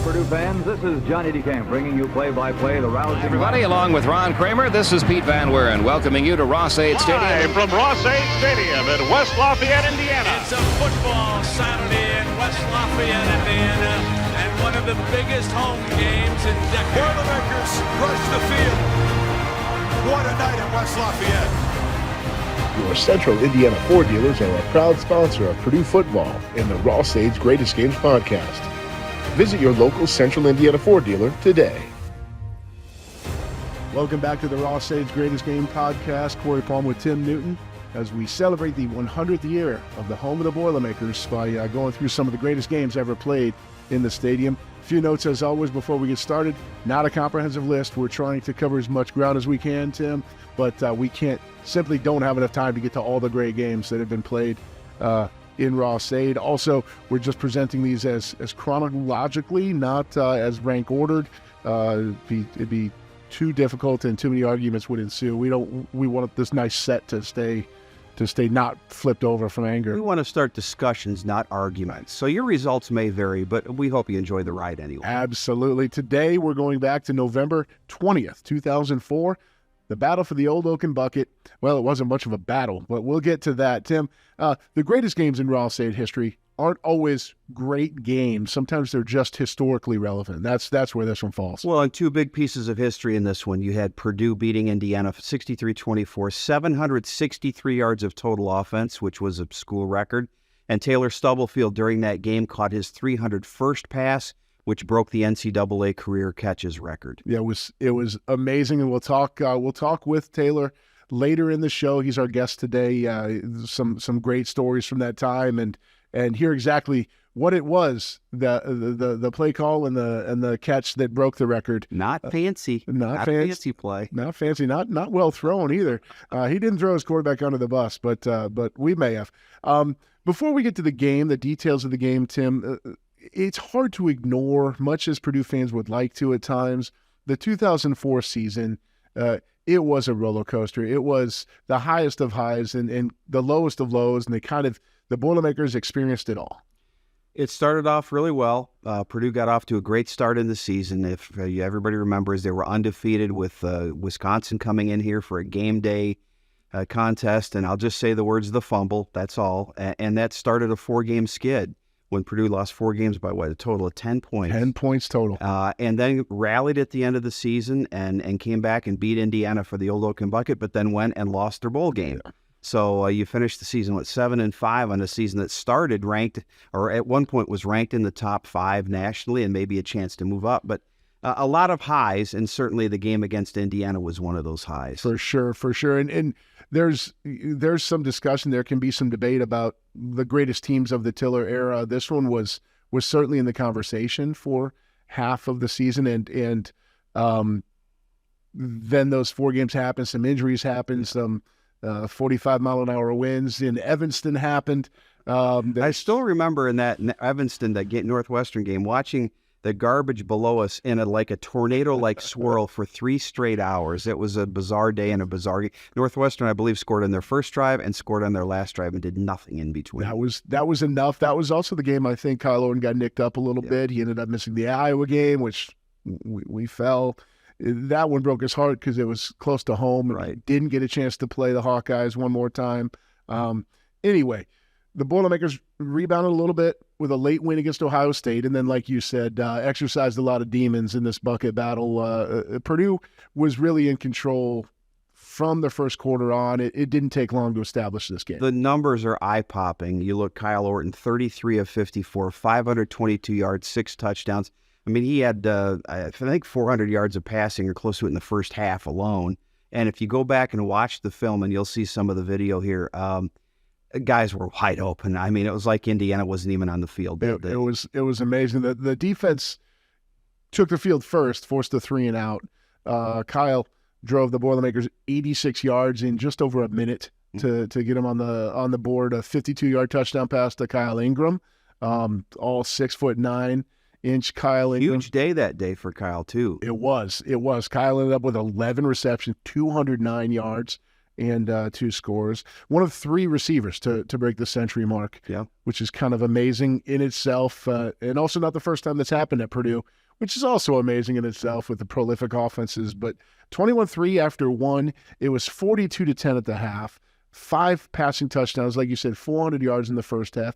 Purdue fans. This is Johnny DeCamp bringing you play-by-play the rousing... Hi, everybody, along with Ron Kramer, this is Pete Van Wieren welcoming you to Ross-Ade Stadium. Live from Ross-Ade Stadium in West Lafayette, Indiana. It's a football Saturday in West Lafayette, Indiana, and one of the biggest home games in decades. Boilermakers rush the field. What a night at West Lafayette. Your Central Indiana Ford dealers are a proud sponsor of Purdue football in the Ross-Ade's Greatest Games podcast. Visit your local Central Indiana Ford dealer today. Welcome back to the Ross-Ade's Greatest Game podcast. Corey Palm with Tim Newton as we celebrate the 100th year of the home of the Boilermakers by going through some of the greatest games ever played in the stadium. A few notes as always before we get started. Not a comprehensive list. We're trying to cover as much ground as we can, Tim, but we simply don't have enough time to get to all the great games that have been played in Ross-Ade. Also, we're just presenting these as chronologically, not as rank ordered. It'd be too difficult and too many arguments would ensue. We want this nice set to stay not flipped over from anger. We want to start discussions, not arguments. So your results may vary, but we hope you enjoy the ride anyway. Absolutely. Today we're going back to November 20th, 2004. The battle for the Old Oaken Bucket. Well, it wasn't much of a battle, but we'll get to that. Tim, the greatest games in Ross-Ade history aren't always great games. Sometimes they're just historically relevant. That's where this one falls. Well, and two big pieces of history in this one. You had Purdue beating Indiana 63-24, 763 yards of total offense, which was a school record. And Taylor Stubblefield during that game caught his 301st pass, which broke the NCAA career catches record. Yeah, it was amazing, and we'll talk with Taylor later in the show. He's our guest today. Some great stories from that time, and hear exactly what it was, the play call and the catch that broke the record. Not fancy, not fancy play, not fancy, not well thrown either. He didn't throw his quarterback under the bus, but we may have. Before we get to the game, the details of the game, Tim. It's hard to ignore, much as Purdue fans would like to at times, the 2004 season. It was a roller coaster. It was the highest of highs and the lowest of lows, and the Boilermakers experienced it all. It started off really well. Purdue got off to a great start in the season. If everybody remembers, they were undefeated with Wisconsin coming in here for a game day contest, and I'll just say the words, the fumble, that's all. And that started a 4-game skid when Purdue lost 4 games by a total of 10 points. 10 points total. And then rallied at the end of the season and came back and beat Indiana for the Old Oaken Bucket, but then went and lost their bowl game. Yeah. So you finished the season with 7-5 on a season that started ranked, or at one point was ranked in the top 5 nationally and maybe a chance to move up. But a lot of highs, and certainly the game against Indiana was one of those highs. For sure. And there's some discussion, there can be some debate about the greatest teams of the Tiller era. This one was certainly in the conversation for half of the season, and then those 4 games happened, some injuries happened, some 45-mile-an-hour winds in Evanston happened. I still remember in that Evanston, that Northwestern game, watching the garbage below us in a tornado-like swirl for 3 straight hours. It was a bizarre day and a bizarre game. Northwestern, I believe, scored on their first drive and scored on their last drive and did nothing in between. That was enough. That was also the game I think Kyle Orton got nicked up a little bit. He ended up missing the Iowa game, which we fell. That one broke his heart because it was close to home. And right. Didn't get a chance to play the Hawkeyes one more time. Anyway, the Boilermakers rebounded a little bit with a late win against Ohio State, and then, like you said, exercised a lot of demons in this bucket battle. Purdue was really in control from the first quarter on. It didn't take long to establish this game. The numbers are eye-popping. You look, Kyle Orton, 33 of 54, 522 yards, 6 touchdowns. I mean, he had, I think, 400 yards of passing or close to it in the first half alone. And if you go back and watch the film, and you'll see some of the video here, guys were wide open. I mean, it was like Indiana wasn't even on the field. It was amazing. The defense took the field first, forced a 3-and-out. Kyle drove the Boilermakers 86 yards in just over a minute to get him on the board. A 52-yard touchdown pass to Kyle Ingram, all 6'9" Kyle Ingram. Huge day that day for Kyle too. It was. Kyle ended up with 11 receptions, 209 yards. and 2 scores. One of 3 receivers to break the century mark, which is kind of amazing in itself, and also not the first time that's happened at Purdue, which is also amazing in itself with the prolific offenses. But 21-3 after 1, it was 42-10 at the half, 5 passing touchdowns, like you said, 400 yards in the first half.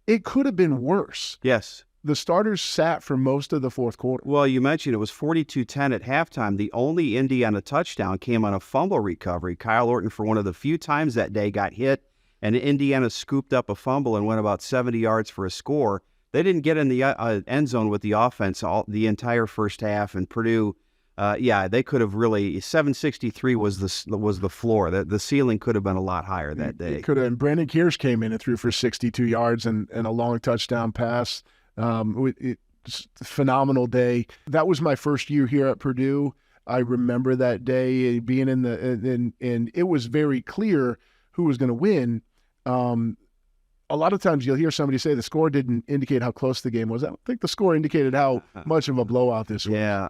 It could have been worse. Yes. The starters sat for most of the fourth quarter. Well, you mentioned it was 42-10 at halftime. The only Indiana touchdown came on a fumble recovery. Kyle Orton, for one of the few times that day, got hit, and Indiana scooped up a fumble and went about 70 yards for a score. They didn't get in the end zone with the offense the entire first half, and Purdue, they could have really. 763 was the floor. The ceiling could have been a lot higher that day. It could have. And Brandon Kears came in and threw for 62 yards and a long touchdown pass. It's a phenomenal day. That was my first year here at Purdue. I remember that day being and it was very clear who was going to win. A lot of times you'll hear somebody say the score didn't indicate how close the game was. I don't think the score indicated how much of a blowout this was. Yeah.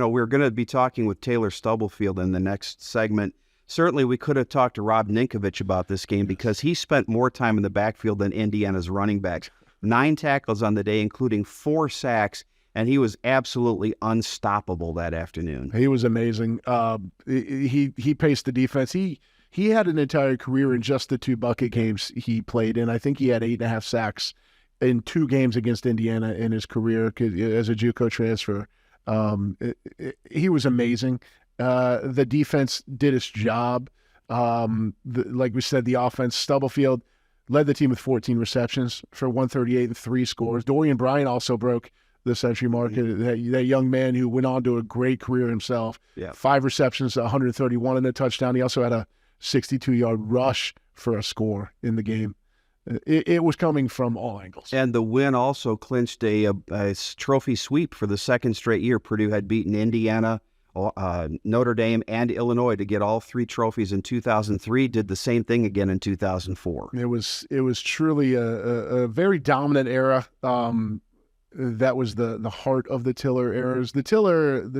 We're going to be talking with Taylor Stubblefield in the next segment. Certainly we could have talked to Rob Ninkovich about this game because he spent more time in the backfield than Indiana's running backs. 9 tackles on the day, including 4 sacks, and he was absolutely unstoppable that afternoon. He was amazing. He paced the defense. He had an entire career in just the 2 bucket games he played in. I think he had 8.5 sacks in 2 games against Indiana in his career as a JUCO transfer. He was amazing. The defense did its job. Like we said, the offense, Stubblefield led the team with 14 receptions for 138 and 3 scores. Dorian Bryant also broke the century mark. That young man who went on to a great career himself. 5 receptions, 131 and a touchdown. He also had a 62-yard rush for a score in the game. It was coming from all angles. And the win also clinched a trophy sweep for the second straight year. Purdue had beaten Indiana, Notre Dame, and Illinois to get all 3 trophies in 2003, did the same thing again in 2004. It was truly a very dominant era. That was the heart of the Tiller eras. The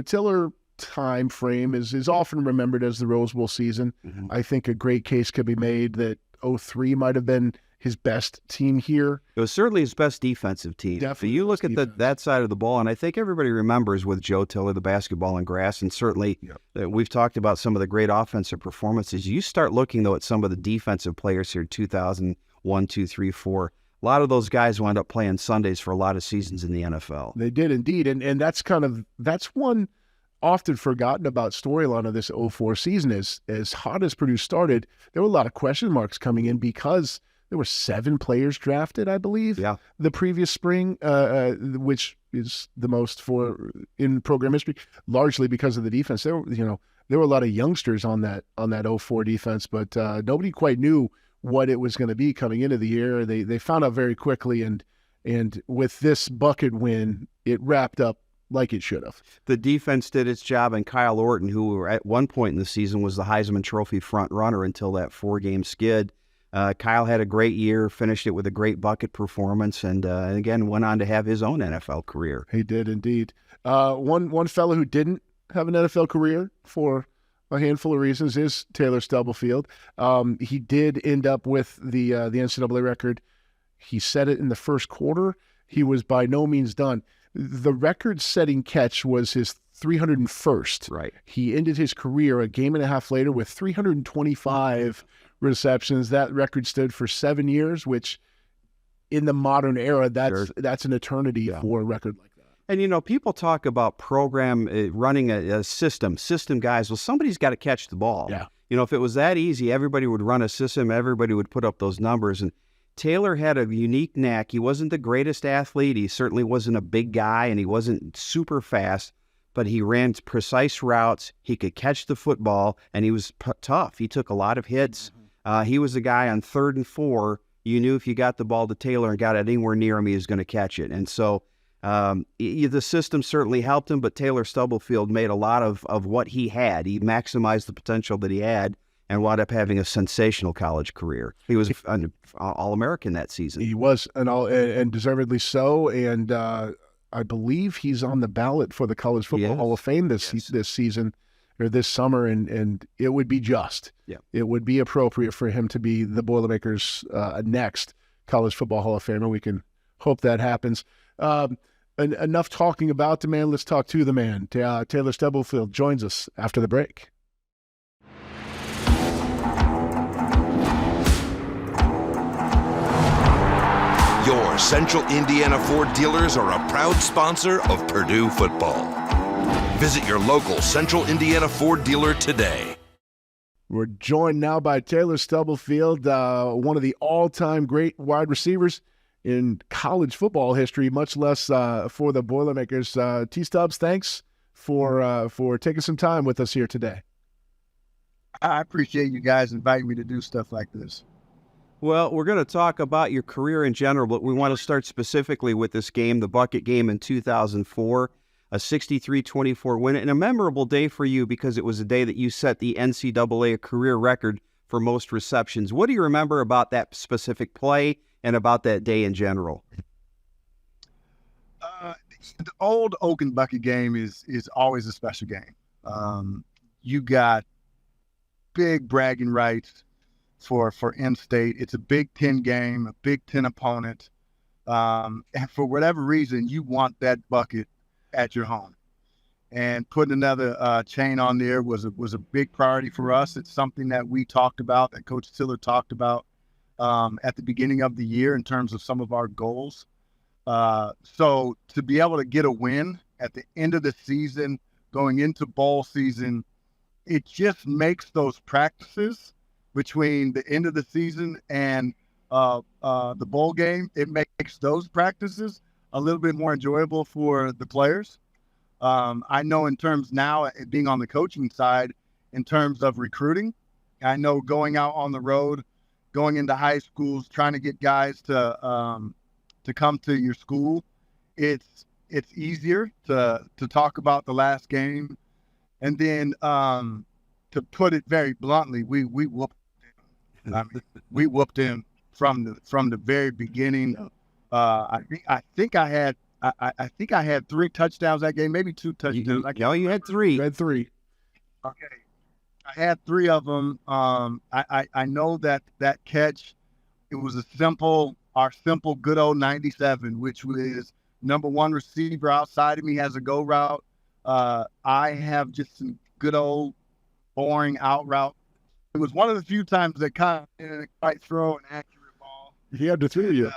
Tiller time frame is often remembered as the Rose Bowl season. I think a great case could be made that 03 might have been his best team here. It was certainly his best defensive team. Definitely. So you look at that side of the ball, and I think everybody remembers with Joe Tiller, the basketball and grass, and certainly we've talked about some of the great offensive performances. You start looking, though, at some of the defensive players here, 2001, 2, 3, 4. A lot of those guys wound up playing Sundays for a lot of seasons in the NFL. They did indeed, and that's one often forgotten about storyline of this 04 season. As hot as Purdue started, there were a lot of question marks coming in because there were 7 players drafted, I believe, the previous spring, which is the most in program history, largely because of the defense. There were a lot of youngsters on that 04 defense, but nobody quite knew what it was going to be coming into the year. They found out very quickly, and with this bucket win, it wrapped up like it should have. The defense did its job, and Kyle Orton, who at one point in the season was the Heisman Trophy front runner until that 4-game skid. Kyle had a great year, finished it with a great bucket performance, and again went on to have his own NFL career. He did indeed. One fellow who didn't have an NFL career for a handful of reasons is Taylor Stubblefield. He did end up with the NCAA record. He set it in the first quarter. He was by no means done. The record-setting catch was his 301st. Right. He ended his career a game and a half later with 325 receptions. That record stood for 7 years, which in the modern era, that's an eternity for a record like that. And, people talk about program running a system guys. Well, somebody's got to catch the ball. Yeah. If it was that easy, everybody would run a system, everybody would put up those numbers. And Taylor had a unique knack. He wasn't the greatest athlete. He certainly wasn't a big guy, and he wasn't super fast, but he ran precise routes. He could catch the football, and he was tough. He took a lot of hits. He was a guy on 3rd and 4. You knew if you got the ball to Taylor and got it anywhere near him, he was going to catch it. And so the system certainly helped him, but Taylor Stubblefield made a lot of what he had. He maximized the potential that he had and wound up having a sensational college career. He was an All-American that season. He was, and deservedly so. And I believe he's on the ballot for the College Football Hall of Fame this season. this summer, and it would be just. Yeah. It would be appropriate for him to be the Boilermakers' next College Football Hall of Famer. We can hope that happens. Enough talking about the man. Let's talk to the man. Taylor Stubblefield joins us after the break. Your Central Indiana Ford dealers are a proud sponsor of Purdue football. Visit your local Central Indiana Ford dealer today. We're joined now by Taylor Stubblefield, one of the all-time great wide receivers in college football history, much less for the Boilermakers. T-Stubbs, thanks for taking some time with us here today. I appreciate you guys inviting me to do stuff like this. Well, we're going to talk about your career in general, but we want to start specifically with this game, the bucket game in 2004, a 63-24 win, and a memorable day for you because it was a day that you set the NCAA career record for most receptions. What do you remember about that specific play and about that day in general? The old Oaken bucket game is always a special game. You got big bragging rights for in-state. It's a Big Ten game, a Big Ten opponent. And for whatever reason, you want that bucket at your home. And putting another chain on there was a big priority for us. It's something that we talked about, that Coach Tiller talked about at the beginning of the year in terms of some of our goals. So to be able to get a win at the end of the season, going into bowl season, it just makes those practices between the end of the season and the bowl game, it makes those practices a little bit more enjoyable for the players. I know in terms now, being on the coaching side, in terms of recruiting, I know going out on the road, going into high schools, trying to get guys to come to your school, it's easier to talk about the last game. And then to put it very bluntly, we whooped him. I mean, we whooped him from the very beginning. I think I had 3 touchdowns that game, maybe 2 touchdowns. You had 3. You had 3. Okay. I had 3 of them. I know that catch, it was our simple good old 97, which was number 1 receiver outside of me has a go route. I have just some good old boring out route. It was one of the few times that kind of didn't quite throw an accurate ball. He had to throw you.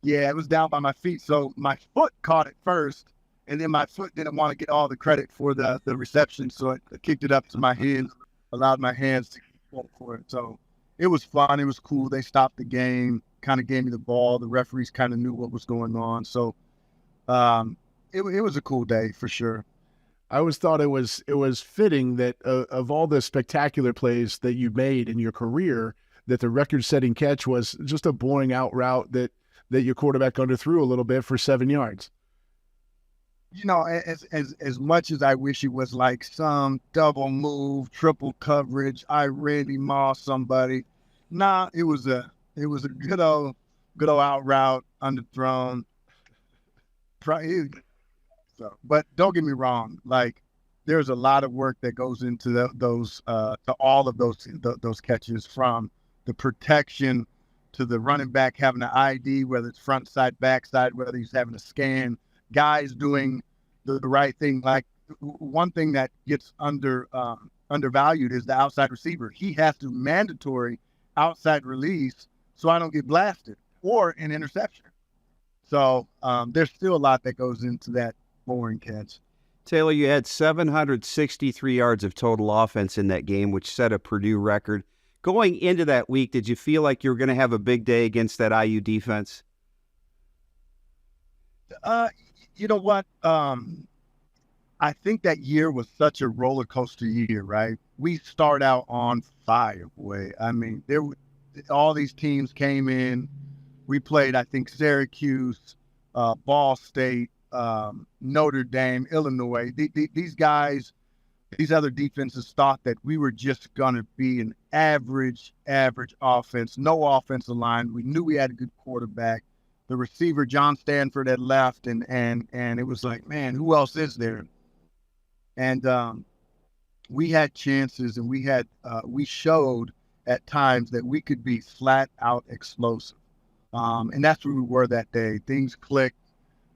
Yeah, it was down by my feet. So my foot caught it first, and then my foot didn't want to get all the credit for the reception, so it kicked it up to my hands, allowed my hands to keep for it. So it was fun. It was cool. They stopped the game, kind of gave me the ball. The referees kind of knew what was going on. So it was a cool day for sure. I always thought it was fitting that of all the spectacular plays that you made in your career, that the record-setting catch was just a boring out route that your quarterback underthrew a little bit for 7 yards. You know, as much as I wish it was like some double move, triple coverage, I really maw somebody. Nah, it was a good old out route, underthrown. So, but don't get me wrong, like there's a lot of work that goes into all of those catches, from the protection to the running back having an ID, whether it's front side, back side, whether he's having a scan, guys doing the right thing. Like one thing that gets undervalued is the outside receiver. He has to mandatory outside release so I don't get blasted or an interception. So there's still a lot that goes into that boring catch. Taylor, you had 763 yards of total offense in that game, which set a Purdue record. Going into that week, did you feel like you were going to have a big day against that IU defense? You know what? I think that year was such a roller coaster year, right? We start out on fire, boy. I mean, all these teams came in. We played, I think, Syracuse, Ball State, Notre Dame, Illinois. These guys, these other defenses thought that we were just going to be an average offense, no offensive line. We knew we had a good quarterback. The receiver, John Stanford, had left, and it was like, man, who else is there? And we had chances, and we showed at times that we could be flat out explosive. And that's where we were that day. Things clicked.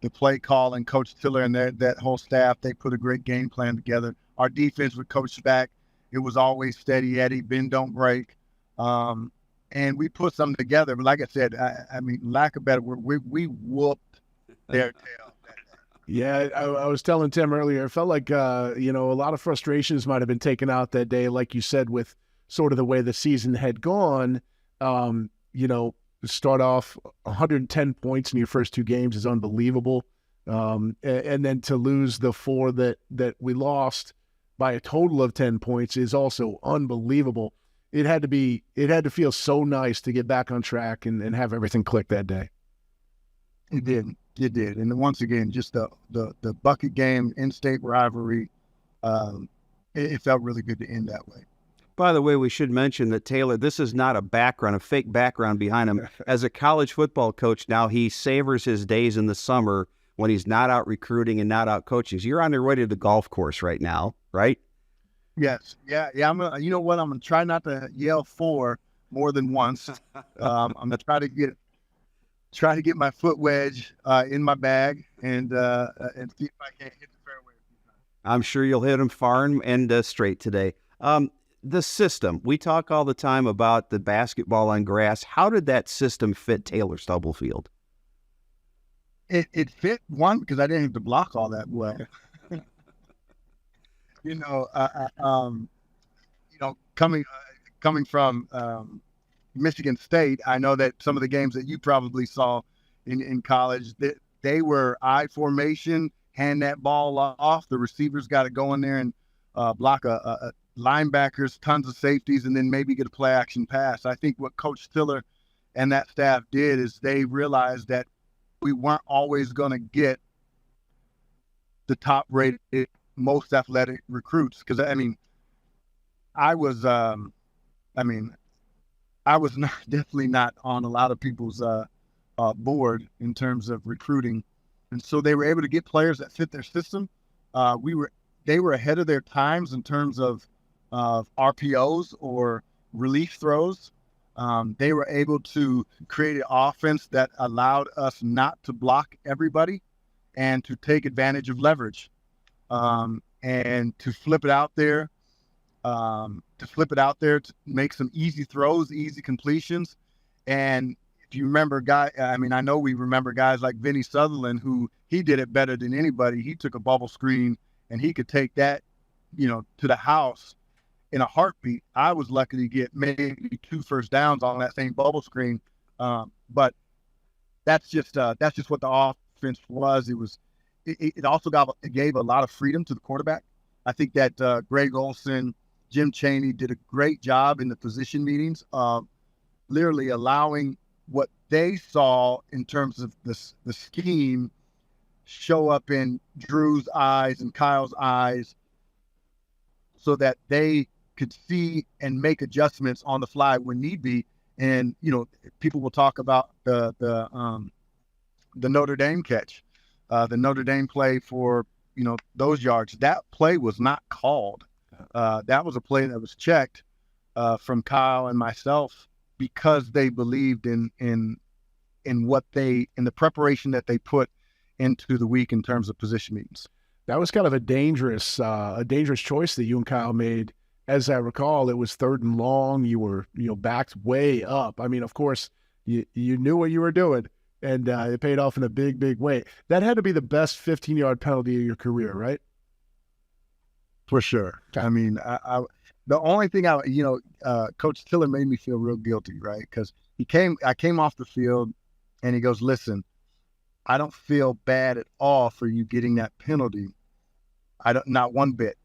The play call and Coach Tiller and that whole staff, they put a great game plan together. Our defense with Coach back, it was always steady Eddie, bend, don't break. And we put something together. But like I said, I mean, lack of better word, we whooped their tail. Yeah, I was telling Tim earlier, it felt like, a lot of frustrations might have been taken out that day, like you said, with sort of the way the season had gone. Start off 110 points in your first two games is unbelievable. And then to lose the four that we lost by a total of 10 points is also unbelievable. It had to feel so nice to get back on track and have everything click that day. It did. And once again, just the bucket game, in-state rivalry, it felt really good to end that way. By the way, we should mention that Taylor, this is not a fake background behind him. As a college football coach now, he savors his days in the summer when he's not out recruiting and not out coaching. So you're on your way to the golf course right now, right? Yes. Yeah. I'm gonna, you know what? I'm going to try not to yell "4" more than once. I'm going to try to get my foot wedge in my bag and see if I can't hit the fairway a few times. I'm sure you'll hit him far and straight today. The system, we talk all the time about the basketball on grass. How did that system fit Taylor Stubblefield? It fit, one, because I didn't have to block all that well. Coming from Michigan State, I know that some of the games that you probably saw in college, that they were I formation, hand that ball off. The receivers got to go in there and block a linebackers, tons of safeties, and then maybe get a play action pass. I think what Coach Tiller and that staff did is they realized that we weren't always going to get the top rated, most athletic recruits. Because I was definitely not on a lot of people's board in terms of recruiting, and so they were able to get players that fit their system. They were ahead of their times in terms of RPOs or relief throws. They were able to create an offense that allowed us not to block everybody and to take advantage of leverage, and to flip it out there, to make some easy throws, easy completions. And if you remember I know we remember guys like Vinny Sutherland, who he did it better than anybody. He took a bubble screen and he could take that, to the house in a heartbeat. I was lucky to get maybe 2 first downs on that same bubble screen. But that's just what the offense was. It also gave a lot of freedom to the quarterback. I think that Greg Olson, Jim Chaney did a great job in the position meetings of literally allowing what they saw in terms of the scheme show up in Drew's eyes and Kyle's eyes, so that they could see and make adjustments on the fly when need be. And people will talk about the Notre Dame catch, the Notre Dame play for those yards. That play was not called. That was a play that was checked from Kyle and myself, because they believed in the preparation that they put into the week in terms of position meetings. That was kind of a dangerous choice that you and Kyle made. As I recall, it was 3rd and long. You were backed way up. I mean, of course, you knew what you were doing, and it paid off in a big, big way. That had to be the best 15-yard penalty of your career, right? For sure. I mean, the only thing Coach Tiller made me feel real guilty, right? Because I came off the field, and he goes, "Listen, I don't feel bad at all for you getting that penalty. Not one bit.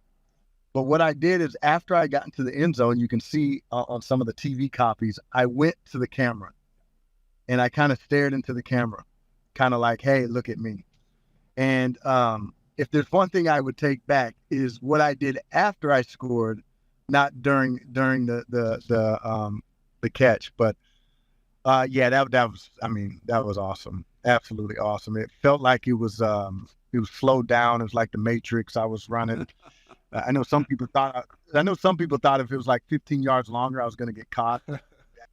But what I did is, after I got into the end zone, you can see on some of the TV copies, I went to the camera and I kind of stared into the camera, kind of like, hey, look at me." And if there's one thing I would take back, is what I did after I scored, not during the catch. But that was awesome. Absolutely awesome. It felt like it was slowed down. It was like the Matrix. I was running. I know some people thought if it was like 15 yards longer, I was going to get caught.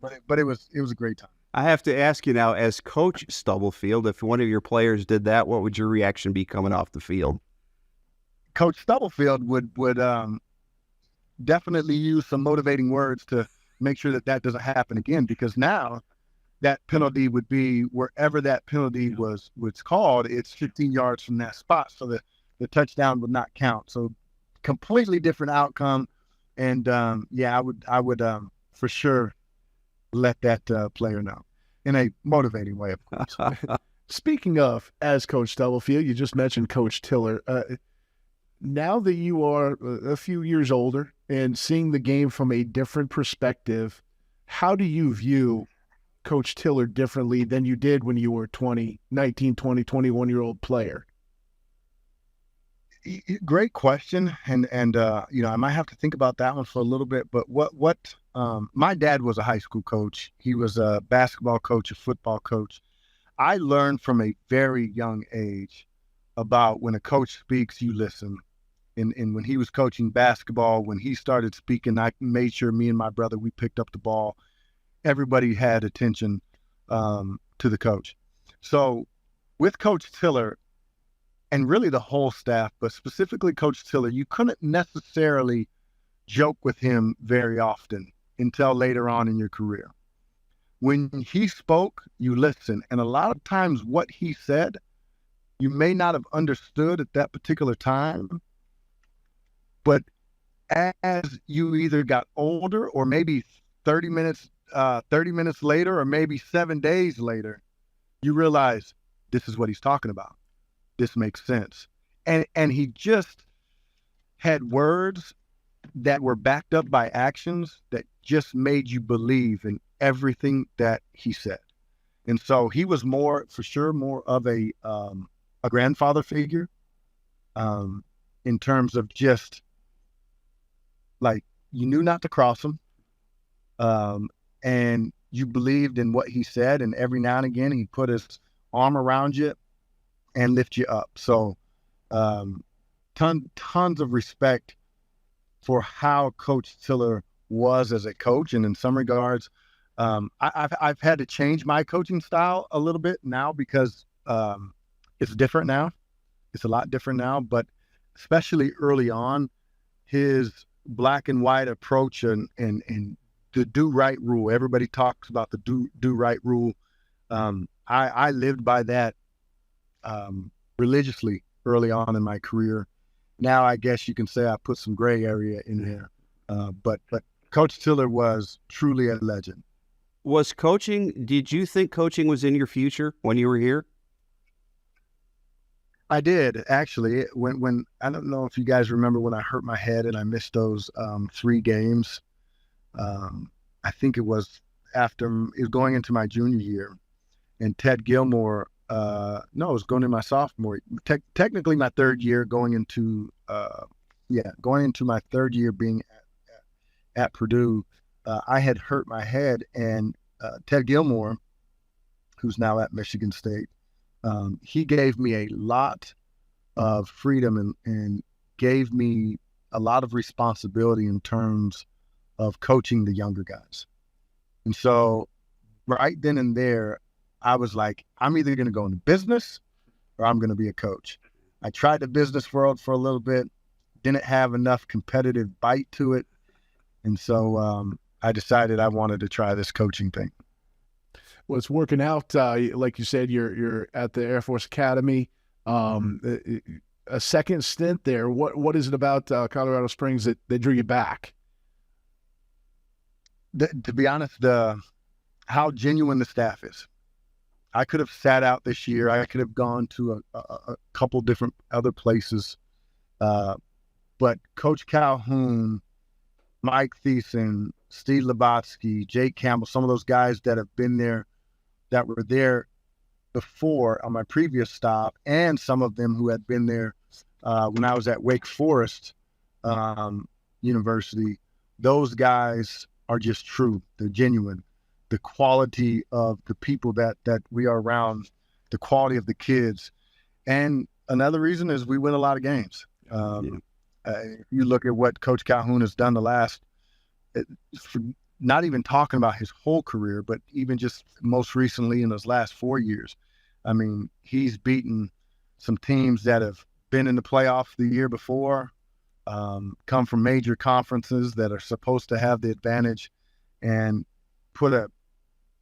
But it was a great time. I have to ask you now, as Coach Stubblefield, if one of your players did that, what would your reaction be coming off the field? Coach Stubblefield would definitely use some motivating words to make sure that doesn't happen again, because now that penalty would be wherever that penalty was called, it's 15 yards from that spot, so the touchdown would not count. So completely different outcome. And I would for sure let that player know in a motivating way, of course. Speaking of, as Coach Stubblefield, you just mentioned Coach Tiller. Now that you are a few years older and seeing the game from a different perspective, how do you view Coach Tiller differently than you did when you were 19, 20, 21-year-old player? Great question. And I might have to think about that one for a little bit, but my dad was a high school coach. He was a basketball coach, a football coach. I learned from a very young age about when a coach speaks, you listen. And when he was coaching basketball, when he started speaking, I made sure me and my brother, we picked up the ball. Everybody had attention to the coach. So with Coach Tiller, and really the whole staff, but specifically Coach Tiller, you couldn't necessarily joke with him very often until later on in your career. When he spoke, you listen. And a lot of times what he said, you may not have understood at that particular time, but as you either got older or maybe 30 minutes later, or maybe 7 days later, you realize this is what he's talking about. This makes sense. And he just had words that were backed up by actions that just made you believe in everything that he said. And so he was more of a grandfather figure in terms of just like, you knew not to cross him. And you believed in what he said. And every now and again, he put his arm around you and lift you up. So tons of respect for how Coach Tiller was as a coach. And in some regards, I've had to change my coaching style a little bit now because it's different now. It's a lot different now, but especially early on, his black and white approach and the do right rule. Everybody talks about the do right rule. I lived by that religiously early on in my career. Now I guess you can say I put some gray area in there. But Coach Tiller was truly a legend. Did you think coaching was in your future when you were here? I did, actually. When I don't know if you guys remember when I hurt my head and I missed those 3 games. I think it was going into my junior year, and Ted Gilmore, it was going into my sophomore, technically my third year, going into my third year being at Purdue. I had hurt my head, and Ted Gilmore, who's now at Michigan State, he gave me a lot of freedom and gave me a lot of responsibility in terms of coaching the younger guys. And so right then and there, I was like, I'm either going to go into business or I'm going to be a coach. I tried the business world for a little bit, didn't have enough competitive bite to it. And so I decided I wanted to try this coaching thing. Well, it's working out. Like you said, you're at the Air Force Academy. A second stint there. What is it about Colorado Springs that drew you back? To be honest, how genuine the staff is. I could have sat out this year. I could have gone to a couple different other places. But Coach Calhoun, Mike Thiessen, Steve Labatsky, Jake Campbell, some of those guys that have been there, that were there before on my previous stop, and some of them who had been there when I was at Wake Forest University, those guys are just true. They're genuine. The quality of the people that we are around, the quality of the kids. And another reason is we win a lot of games. If you look at what Coach Calhoun has done for not even talking about his whole career, but even just most recently in those last 4 years, I mean, he's beaten some teams that have been in the playoffs the year before, come from major conferences that are supposed to have the advantage, and put a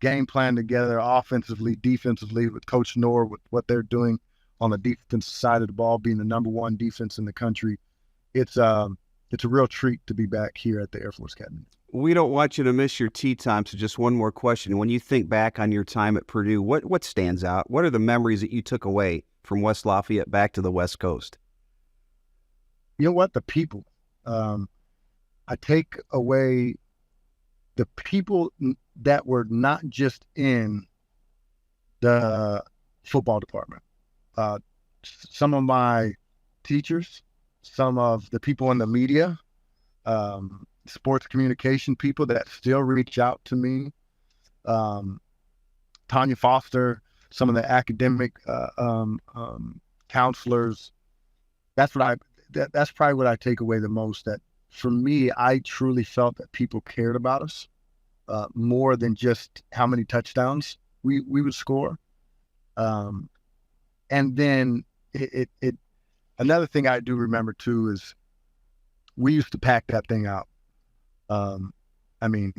game plan together offensively, defensively, with Coach Knorr, with what they're doing on the defensive side of the ball, being the #1 defense in the country. It's a real treat to be back here at the Air Force Academy. We don't want you to miss your tea time, so just one more question. When you think back on your time at Purdue, what stands out? What are the memories that you took away from West Lafayette back to the West Coast? You know what? The people. I take away the people that were not just in the football department. Some of my teachers, some of the people in the media, sports communication people that still reach out to me, Tanya Foster, some of the academic counselors. That's probably what I take away the most. That for me, I truly felt that people cared about us more than just how many touchdowns we would score. And then another thing I do remember too is we used to pack that thing out. I mean,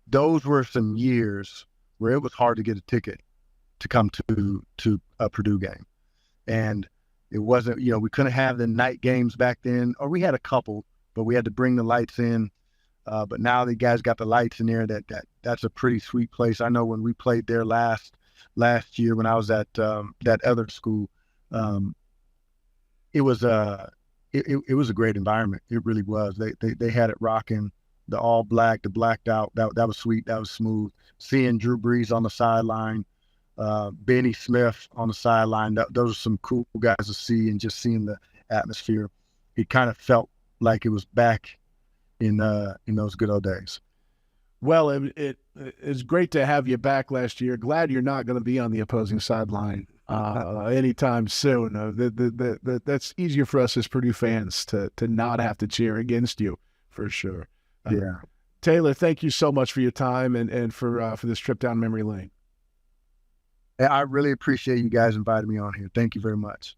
those were some years where it was hard to get a ticket to come to a Purdue game. And it wasn't, we couldn't have the night games back then, or we had a couple, but we had to bring the lights in. But now the guys got the lights in there. That's a pretty sweet place. I know when we played there last year when I was at that other school, it was a great environment. It really was. They had it rocking. The all black, the blacked out. That was sweet. That was smooth. Seeing Drew Brees on the sideline, Benny Smith on the sideline. Those are some cool guys to see, and just seeing the atmosphere. It kind of felt like it was back in those good old days. Well, it's great to have you back last year. Glad you're not going to be on the opposing sideline anytime soon. That's easier for us as Purdue fans to not have to cheer against you, for sure. Yeah. Taylor, thank you so much for your time and for this trip down memory lane. I really appreciate you guys inviting me on here. Thank you very much.